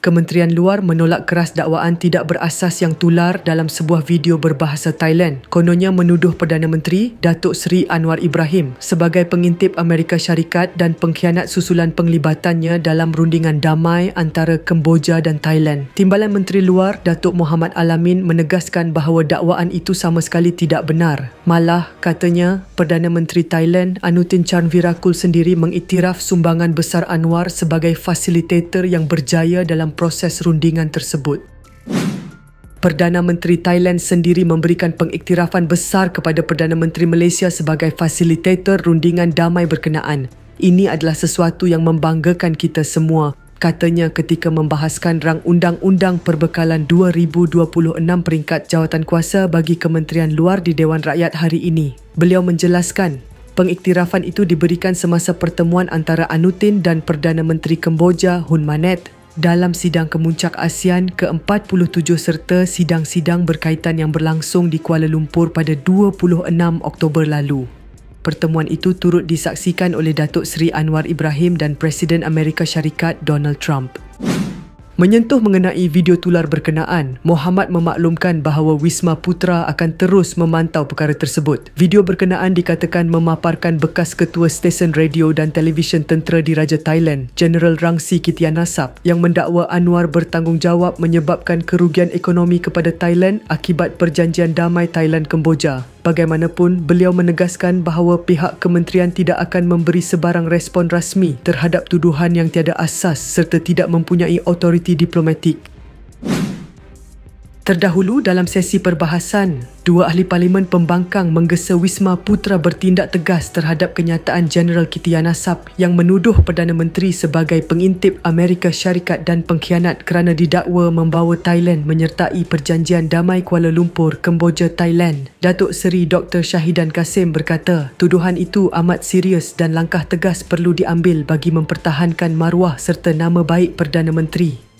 Kementerian Luar menolak keras dakwaan tidak berasas yang tular dalam sebuah video berbahasa Thailand. Kononnya menuduh Perdana Menteri Datuk Seri Anwar Ibrahim sebagai pengintip Amerika Syarikat dan pengkhianat susulan penglibatannya dalam rundingan damai antara Kemboja dan Thailand. Timbalan Menteri Luar Datuk Mohamed Al-Amin menegaskan bahawa dakwaan itu sama sekali tidak benar. Malah, katanya, Perdana Menteri Thailand Anutin Charnvirakul sendiri mengiktiraf sumbangan besar Anwar sebagai fasilitator yang berjaya dalam proses rundingan tersebut. Perdana Menteri Thailand sendiri memberikan pengiktirafan besar kepada Perdana Menteri Malaysia sebagai fasilitator rundingan damai berkenaan. Ini adalah sesuatu yang membanggakan kita semua, katanya ketika membahaskan rang undang-undang perbekalan 2026 peringkat jawatankuasa bagi Kementerian Luar di Dewan Rakyat hari ini. Beliau menjelaskan, pengiktirafan itu diberikan semasa pertemuan antara Anutin dan Perdana Menteri Kemboja Hun Manet dalam sidang kemuncak ASEAN ke-47 serta sidang-sidang berkaitan yang berlangsung di Kuala Lumpur pada 26 Oktober lalu. Pertemuan itu turut disaksikan oleh Datuk Seri Anwar Ibrahim dan Presiden Amerika Syarikat Donald Trump. Menyentuh mengenai video tular berkenaan, Mohamad memaklumkan bahawa Wisma Putra akan terus memantau perkara tersebut. Video berkenaan dikatakan memaparkan bekas Ketua Stesen Radio dan Televisyen Tentera Diraja Thailand, Jeneral Rangsi Kittianasap, yang mendakwa Anwar bertanggungjawab menyebabkan kerugian ekonomi kepada Thailand akibat Perjanjian Damai Thailand-Kemboja. Bagaimanapun, beliau menegaskan bahawa pihak kementerian tidak akan memberi sebarang respon rasmi terhadap tuduhan yang tiada asas serta tidak mempunyai autoriti diplomatik. Terdahulu dalam sesi perbahasan, dua ahli parlimen pembangkang menggesa Wisma Putra bertindak tegas terhadap kenyataan Jeneral Kittianasap yang menuduh Perdana Menteri sebagai pengintip Amerika Syarikat dan pengkhianat kerana didakwa membawa Thailand menyertai Perjanjian Damai Kuala Lumpur, Kemboja, Thailand. Datuk Seri Dr. Shahidan Kasim berkata, tuduhan itu amat serius dan langkah tegas perlu diambil bagi mempertahankan maruah serta nama baik Perdana Menteri.